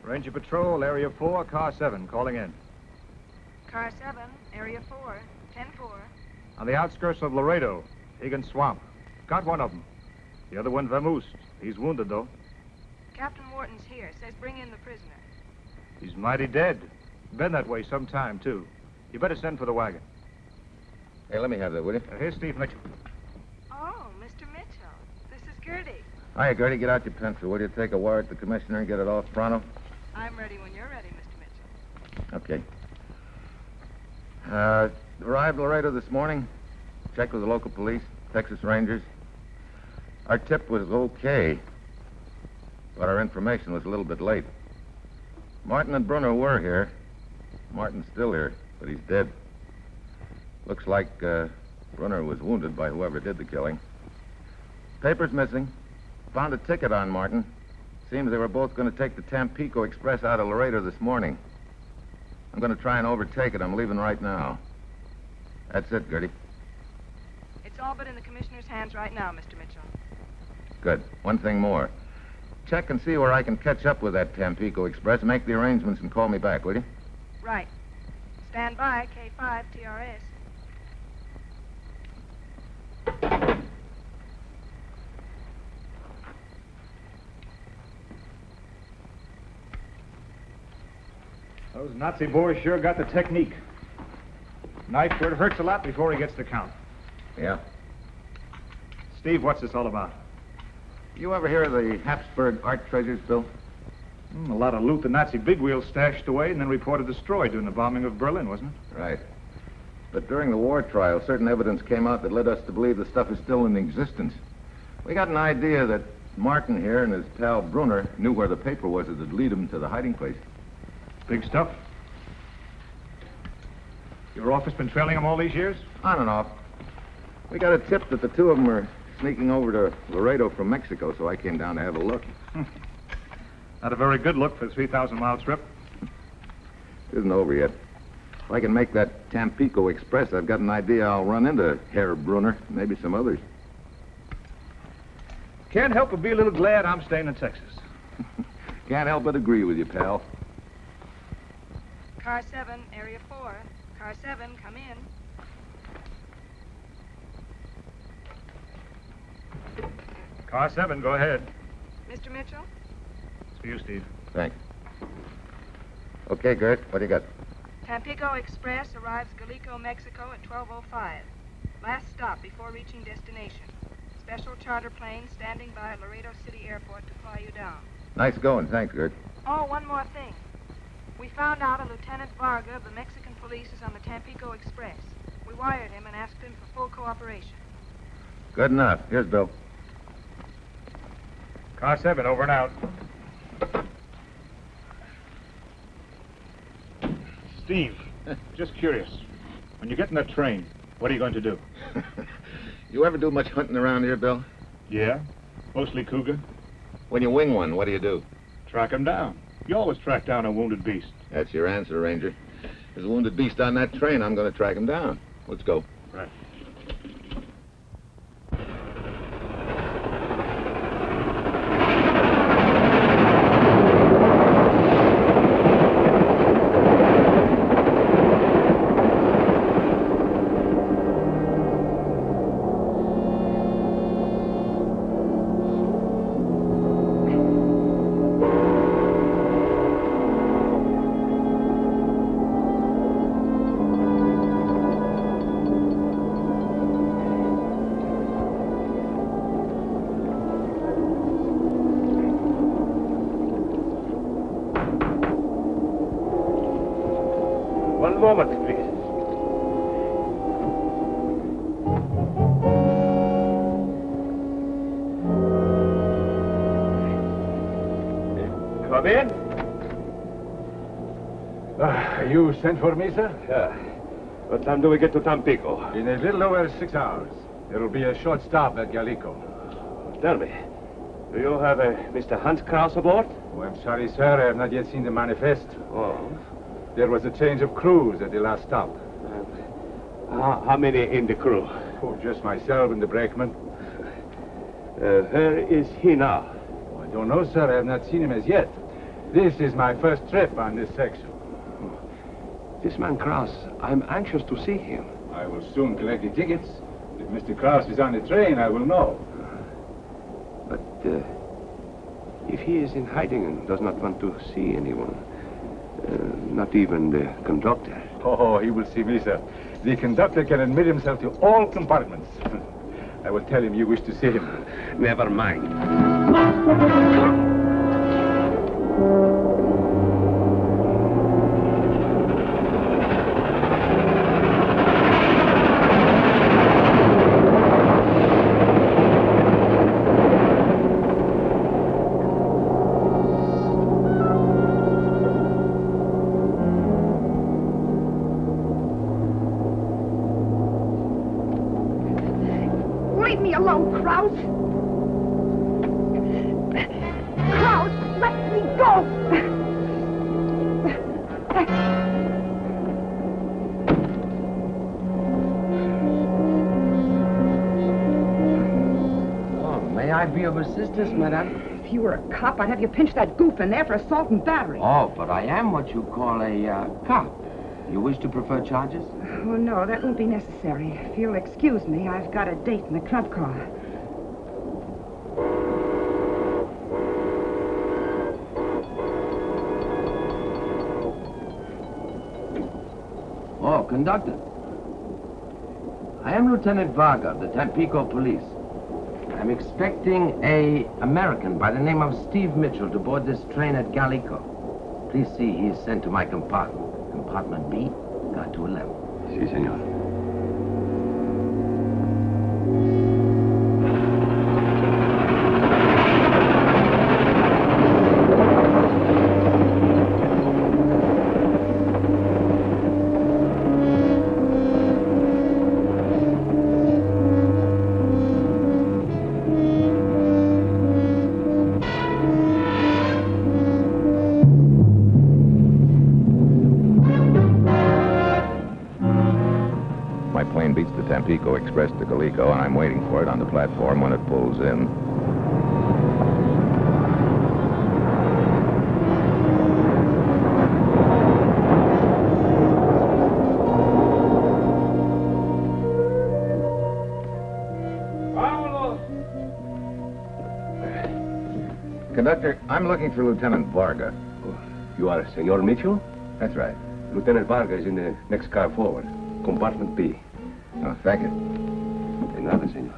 Ranger Patrol, Area 4, Car 7, calling in. Car 7, Area 4, 10-4. On the outskirts of Laredo, Egan Swamp. Got one of them. The other one vamoosed. He's wounded, though. Captain Wharton's here. Says bring in the prisoner. He's mighty dead. Been that way some time, too. You better send for the wagon. Hey, let me have that, will you? Here's Steve Mitchell. Oh, Mr. Mitchell. This is Gertie. Hiya, Gertie. Get out your pencil, will you? Take a wire at the commissioner and get it off pronto. I'm ready when you're ready, Mr. Mitchell. Okay. Arrived Laredo this morning. Checked with the local police, Texas Rangers. Our tip was okay, but our information was a little bit late. Martin and Brunner were here. Martin's still here, but he's dead. Looks like Brunner was wounded by whoever did the killing. Papers missing. Found a ticket on Martin. Seems they were both going to take the Tampico Express out of Laredo this morning. I'm going to try and overtake it. I'm leaving right now. That's it, Gertie. It's all but in the commissioner's hands right now, Mr. Mitchell. Good. One thing more. Check and see where I can catch up with that Tampico Express. Make the arrangements and call me back, will you? Right. Stand by, K5 TRS. Those Nazi boys sure got the technique. Knife where it hurts a lot before he gets the count. Yeah. Steve, what's this all about? You ever hear of the Hapsburg art treasures, Bill? A lot of loot the Nazi bigwheels stashed away and then reported destroyed during the bombing of Berlin, wasn't it? Right. But during the war trial, certain evidence came out that led us to believe the stuff is still in existence. We got an idea that Martin here and his pal Brunner knew where the paper was that would lead him to the hiding place. Big stuff. Your office been trailing them all these years? On and off. We got a tip that the two of them were sneaking over to Laredo from Mexico, so I came down to have a look. Not a very good look for a 3,000-mile trip. It isn't over yet. If I can make that Tampico Express, I've got an idea I'll run into Herr Brunner, maybe some others. Can't help but be a little glad I'm staying in Texas. Can't help but agree with you, pal. Car 7, Area 4. Car 7, come in. Car 7, go ahead. Mr. Mitchell? It's for you, Steve. Thanks. Okay, Gert, what do you got? Tampico Express arrives Galico, Mexico at 12:05. Last stop before reaching destination. Special charter plane standing by at Laredo City Airport to fly you down. Nice going. Thanks, Gert. Oh, one more thing. We found out a Lieutenant Varga of the Mexican police is on the Tampico Express. We wired him and asked him for full cooperation. Good enough. Here's Bill. Car 7, over and out. Steve, just curious. When you get in that train, what are you going to do? You ever do much hunting around here, Bill? Yeah, mostly cougar. When you wing one, what do you do? Track him down. You always track down a wounded beast. That's your answer, Ranger. There's a wounded beast on that train. I'm going to track him down. Let's go. Right. One moment, please. Come in. You sent for me, sir? Yeah. What time do we get to Tampico? In a little over 6 hours. There will be a short stop at Galico. Tell me, do you have a Mr. Hans Kraus aboard? Oh, I'm sorry, sir. I have not yet seen the manifest. Oh. There was a change of crews at the last stop. How many in the crew? Oh, just myself and the brakeman. Where is he now? Oh, I don't know, sir. I have not seen him as yet. This is my first trip on this section. This man Kraus, I'm anxious to see him. I will soon collect the tickets. If Mr. Kraus is on the train, I will know. But if he is in hiding and does not want to see anyone, not even the conductor. Oh, he will see me, sir. The conductor can admit himself to all compartments. I will tell him you wish to see him. Never mind. Leave me alone, Kraus. Kraus, let me go. Oh, may I be of assistance, madame? If you were a cop, I'd have you pinch that goof in there for assault and battery. Oh, but I am what you call a cop. You wish to prefer charges? Oh, no, that won't be necessary. If you'll excuse me, I've got a date in the club car. Oh, conductor. I am Lieutenant Varga of the Tampico Police. I'm expecting a American by the name of Steve Mitchell to board this train at Gallico. Please see he is sent to my compartment. Compartment B, car 211. Si, senor. My plane beats the Tampico Express to Gallico, and I'm waiting for it on the platform when it pulls in. Conductor, I'm looking for Lieutenant Varga. You are Senor Mitchell? That's right. Lieutenant Varga is in the next car forward. Compartment B. Oh, thank you. De nada, senor.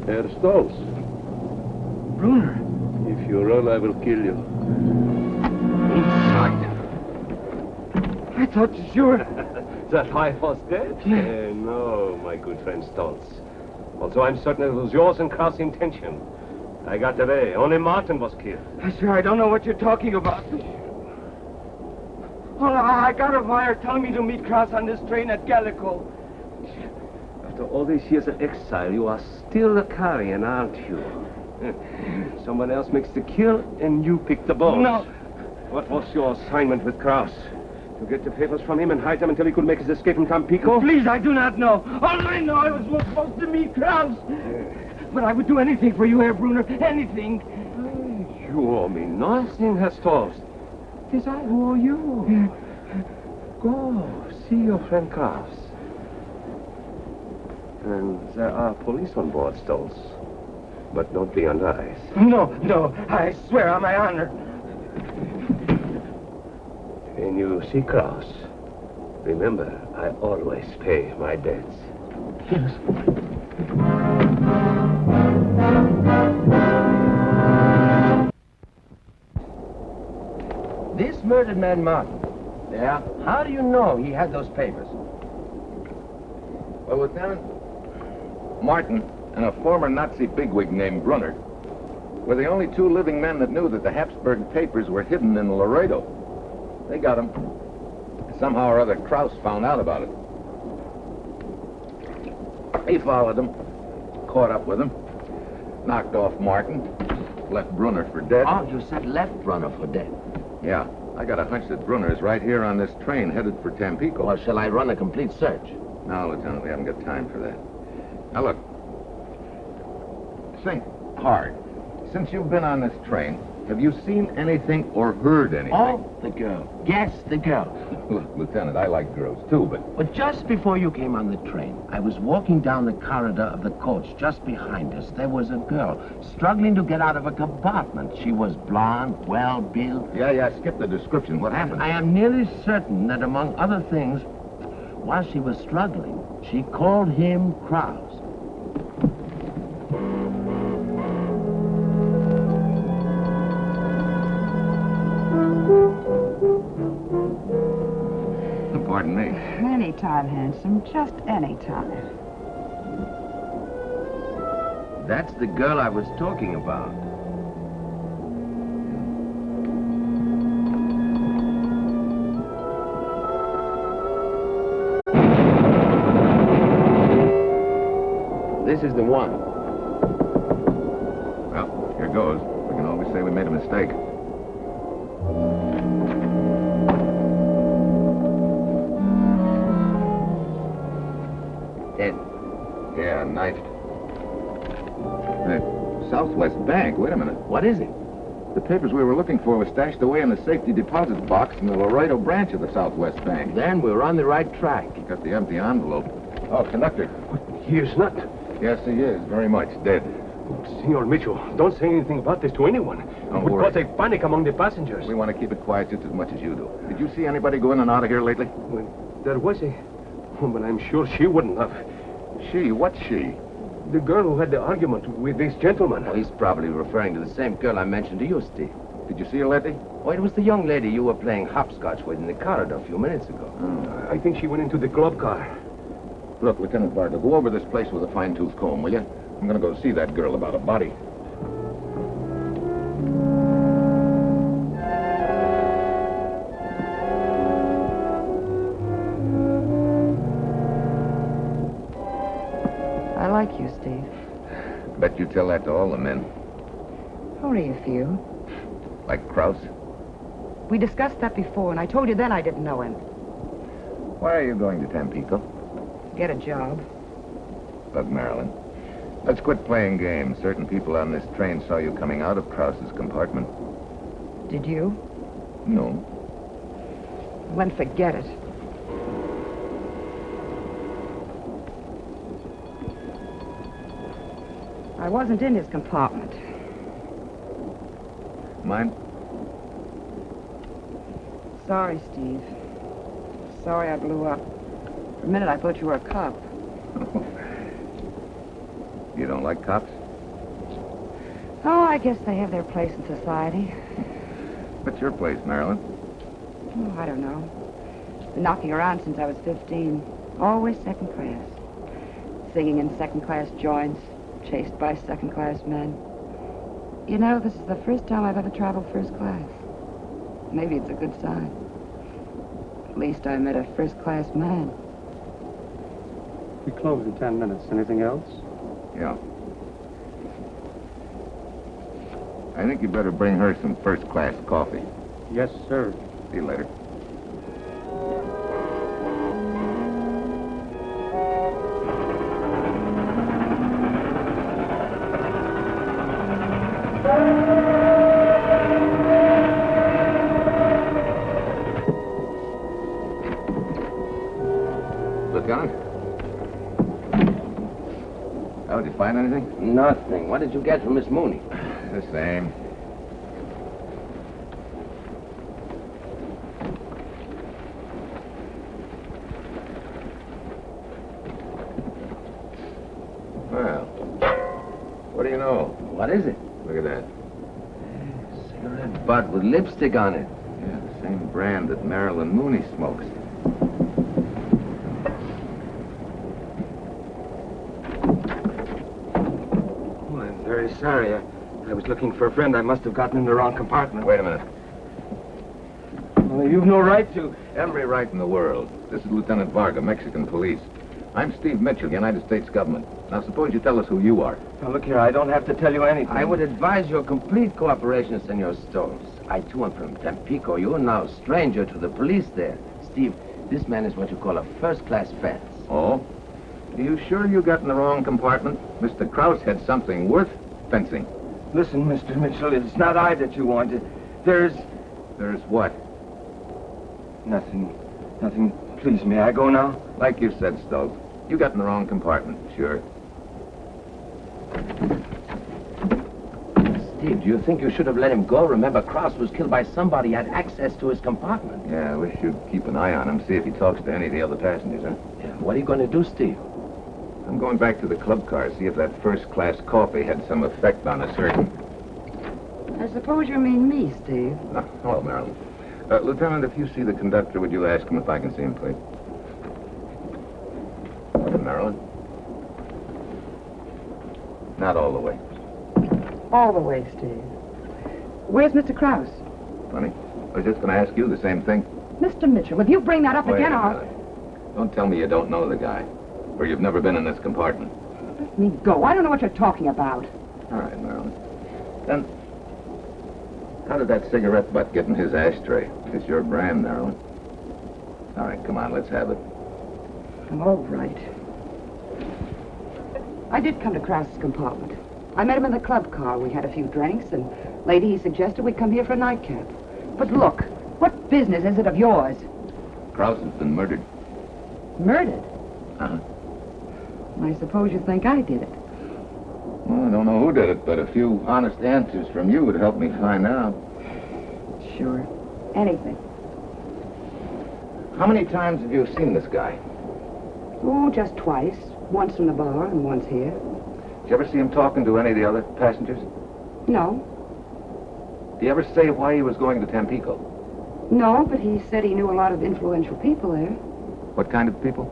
Herr Stolz. Bruner. If you run, I will kill you. Inside. I thought you That I was dead? No, my good friend Stolz. Also, I'm certain it was yours and Kraus' intention. I got away. Only Martin was killed. I swear I don't know what you're talking about. Oh, I got a wire telling me to meet Kraus on this train at Gallico. After all these years of exile, you are still a carrion, aren't you? Someone else makes the kill, and you pick the balls. No. What was your assignment with Kraus? To get the papers from him and hide them until he could make his escape from Tampico? Please, I do not know. All I know, I was supposed to meet Kraus. But I would do anything for you, Herr Brunner. Anything. You owe me nothing, Herr Stolz. It is I who owe you. Go, see your friend Kraus. And there are police on board, Stolz. But don't be under eyes. No, I swear on my honor. When you see Kraus, remember, I always pay my debts. Yes. This murdered man, Martin. Yeah? How do you know he had those papers? Well, Lieutenant, Martin and a former Nazi bigwig named Brunner were the only two living men that knew that the Hapsburg papers were hidden in Laredo. They got them. Somehow or other, Kraus found out about it. He followed them, caught up with them, knocked off Martin, left Brunner for dead. Oh, you said left Brunner for dead. Yeah, I got a hunch that Brunner is right here on this train headed for Tampico. Well, shall I run a complete search? No, Lieutenant, we haven't got time for that. Now, look. Think hard. Since you've been on this train, have you seen anything or heard anything? Oh, the girl. Yes, the girl. Look, Lieutenant, I like girls, too, but... Just before you came on the train, I was walking down the corridor of the coach. Just behind us, there was a girl struggling to get out of a compartment. She was blonde, well-built. Yeah, skip the description. What happened? I am nearly certain that, among other things, while she was struggling, she called him Kraus. Pardon me. Any time, handsome. Just any time. That's the girl I was talking about. This is the one. Well, here goes. We can always say we made a mistake. Dead. Yeah, knifed. The Southwest Bank. Wait a minute. What is it? The papers we were looking for were stashed away in the safety deposit box in the Laredo branch of the Southwest Bank. Then we're on the right track. Got the empty envelope. Oh, conductor. He is not. Yes, he is. Very much. Dead. Senor Mitchell, don't say anything about this to anyone. Don't It would worry. cause a panic among the passengers. We want to keep it quiet just as much as you do. Did you see anybody go in and out of here lately? Well, there was a... Oh, but I'm sure she wouldn't have. She? What's she? The girl who had the argument with this gentleman. Oh, he's probably referring to the same girl I mentioned to you, Steve. Did you see her, Letty? Oh, it was the young lady you were playing hopscotch with in the corridor a few minutes ago. I think she went into the club car. Look, Lieutenant Barker, go over this place with a fine-tooth comb, will you? I'm going to go see that girl about a body. I like you, Steve. Bet you tell that to all the men. Only a few. Like Kraus? We discussed that before, and I told you then I didn't know him. Why are you going to Tampico? Get a job. Look, Marilyn, let's quit playing games. Certain people on this train saw you coming out of Kraus's compartment. Did you? No. Then forget it. I wasn't in his compartment. Mine? Sorry, Steve. Sorry I blew up. For a minute I thought you were a cop. You don't like cops? Oh, I guess they have their place in society. What's your place, Marilyn? Oh, I don't know. Been knocking around since I was 15. Always second class. Singing in second-class joints, chased by second-class men. You know, this is the first time I've ever traveled first class. Maybe it's a good sign. At least I met a first-class man. We close in 10 minutes. Anything else? Yeah. I think you better bring her some first-class coffee. Yes, sir. See you later. Lieutenant? Oh, did you find anything? Nothing. What did you get from Miss Mooney? The same. Well, what do you know? What is it? Look at that. Cigarette butt with lipstick on it. Yeah, the same brand that Marilyn Mooney smokes. Oh, I'm very sorry. I was looking for a friend. I must have gotten in the wrong compartment. Wait a minute. Well, you've no right to. Every right in the world. This is Lieutenant Varga, Mexican police. I'm Steve Mitchell, United States government. Now, suppose you tell us who you are. Now, look here, I don't have to tell you anything. I would advise your complete cooperation, Senor Stones. I, too, am from Tampico. You are now a stranger to the police there. Steve, this man is what you call a first-class fence. Oh? Are you sure you got in the wrong compartment? Mr. Krause had something worth fencing. Listen, Mr. Mitchell, it's not I that you wanted. There's what? nothing. Nothing. Please, may I go now? Like you said, Stokes. You got in the wrong compartment, sure. Steve, do you think you should have let him go? Remember, Krause was killed by somebody who had access to his compartment. Yeah, we should keep an eye on him, see if he talks to any of the other passengers, huh? Yeah, what are you going to do, Steve? I'm going back to the club car, see if that first-class coffee had some effect on us, certain. I suppose you mean me, Steve. Hello, Marilyn. Lieutenant, if you see the conductor, would you ask him if I can see him, please? Marilyn? Not all the way. All the way, Steve. Where's Mr. Krause? Funny. I was just going to ask you the same thing. Mr. Mitchell, if you bring that up Wait again, a I'll... minute. Don't tell me you don't know the guy, or you've never been in this compartment. Let me go. I don't know what you're talking about. All right, Marilyn. Then, how did that cigarette butt get in his ashtray? It's your brand, Marilyn. All right, come on, let's have it. All right. I did come to Krause's compartment. I met him in the club car. We had a few drinks, and later he suggested we come here for a nightcap. But look, what business is it of yours? Krause has been murdered. Murdered? Uh-huh. I suppose you think I did it. Well, I don't know who did it, but a few honest answers from you would help me find out. Sure. Anything. How many times have you seen this guy? Oh, just twice. Once in the bar and once here. Did you ever see him talking to any of the other passengers? No. Did he ever say why he was going to Tampico? No, but he said he knew a lot of influential people there. What kind of people?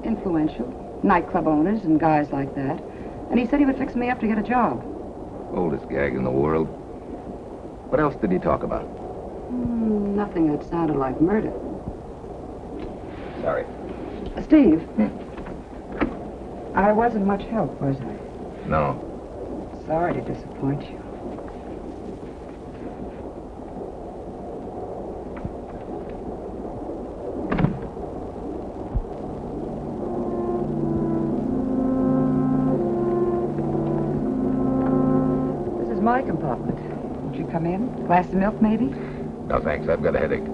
Influential. Nightclub owners and guys like that. And he said he would fix me up to get a job. Oldest gag in the world. What else did he talk about? Nothing that sounded like murder. Sorry. Steve. I wasn't much help, was I? No. Sorry to disappoint you. This is my compartment. Won't you come in? Glass of milk, maybe? No, thanks. I've got a headache.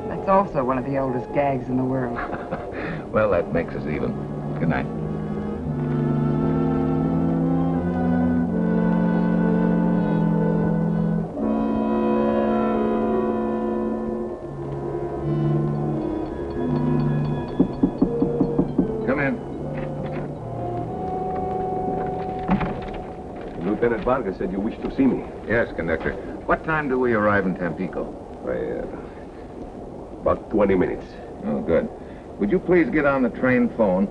That's also one of the oldest gags in the world. Well, that makes us even. Good night. Come in. Lieutenant Varga said you wished to see me. Yes, conductor. What time do we arrive in Tampico? About 20 minutes. Oh, good. Would you please get on the train phone?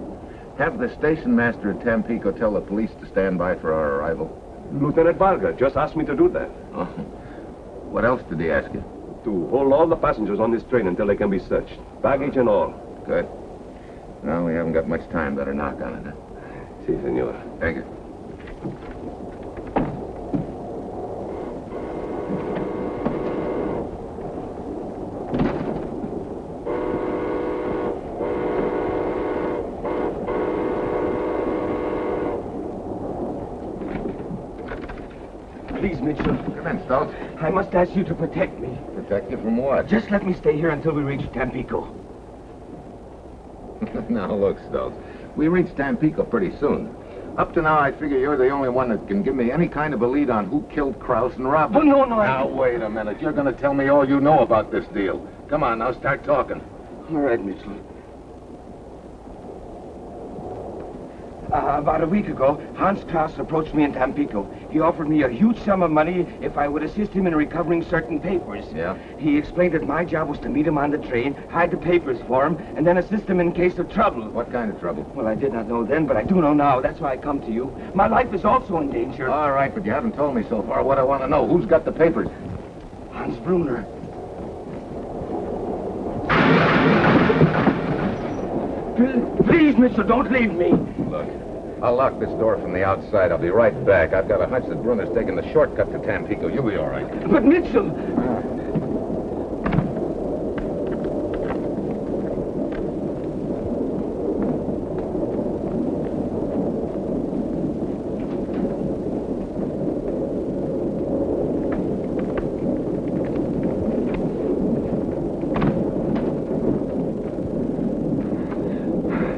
Have the station master at Tampico tell the police to stand by for our arrival. Lieutenant Varga just asked me to do that. Oh. What else did he ask you? To hold all the passengers on this train until they can be searched. Baggage and all. Good. Well, we haven't got much time. Better knock on it, huh? Si, senor. Thank you. been, Stokes? I must ask you to protect me. Protect you from what? Just let me stay here until we reach Tampico. Now, look, Stokes. We reach Tampico pretty soon. Up to now, I figure you're the only one that can give me any kind of a lead on who killed Krause and Robert. Oh, no, Now, wait a minute. You're going to tell me all you know about this deal. Come on, now, start talking. All right, Mitchell. About a week ago, Hans Krause approached me in Tampico. He offered me a huge sum of money if I would assist him in recovering certain papers. Yeah? He explained that my job was to meet him on the train, hide the papers for him, and then assist him in case of trouble. What kind of trouble? Well, I did not know then, but I do know now. That's why I come to you. My life is also in danger. All right, but you haven't told me so far what I want to know. Who's got the papers? Hans Brunner. Please, Mitchell, don't leave me. Look, I'll lock this door from the outside. I'll be right back. I've got a hunch that Brunner's taking the shortcut to Tampico. You'll be all right. But Mitchell...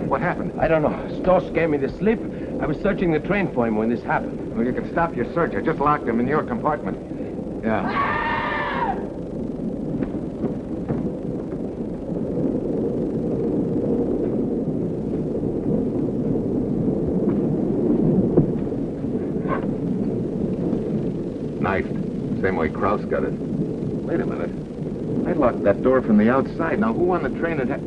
What happened? I don't know. Stoss gave me the slip. I was searching the train for him when this happened. Well, you can stop your search. I just locked him in your compartment. Yeah. Knifed. Same way Krause got it. Wait a minute. I locked that door from the outside. Now, who on the train had...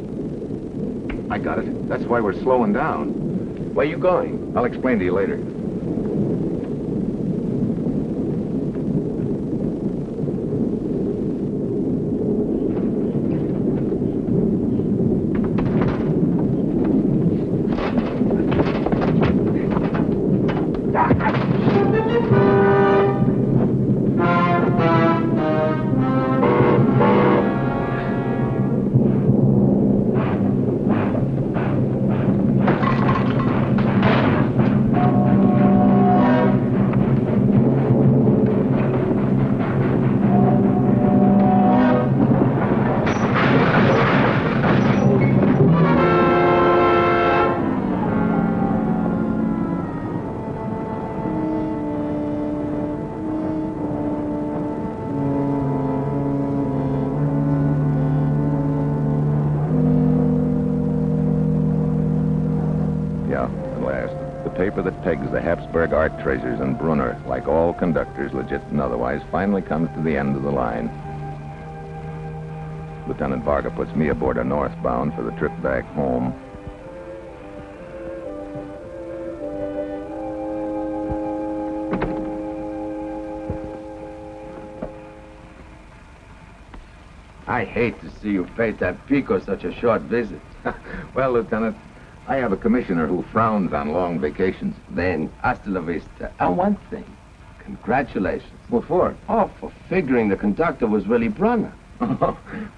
I got it. That's why we're slowing down. Where you going? I'll explain to you later. Paper that pegs the Hapsburg art treasures and Brunner, like all conductors, legit and otherwise, finally comes to the end of the line. Lieutenant Varga puts me aboard a northbound for the trip back home. I hate to see you pay Tampico such a short visit. Well, Lieutenant, I have a commissioner who frowns on long vacations. Then, hasta la vista. And one thing, congratulations. What for? Oh, for figuring the conductor was really Brunner.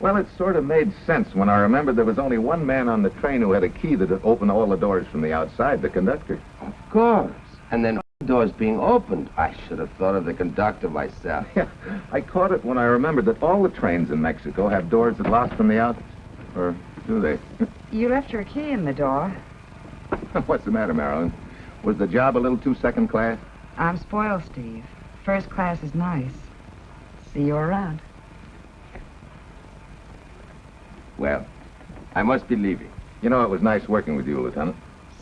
Well, it sort of made sense when I remembered there was only one man on the train who had a key that would open all the doors from the outside, the conductor. Of course. And then doors being opened, I should have thought of the conductor myself. Yeah, I caught it when I remembered that all the trains in Mexico have doors that lock from the outside. Or do they? You left your key in the door. What's the matter, Marilyn? Was the job a little too second class? I'm spoiled, Steve. First class is nice. See you around. Well, I must be leaving. You know, it was nice working with you, Lieutenant.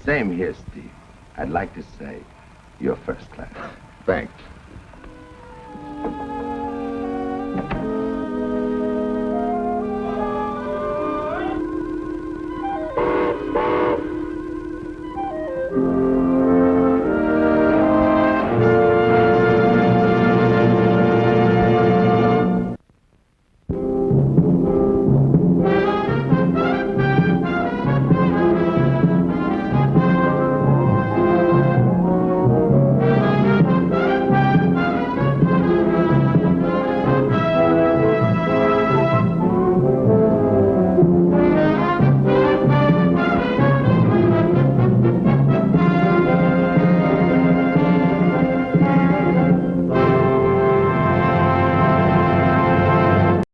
Same here, Steve. I'd like to say you're first class. Thanks.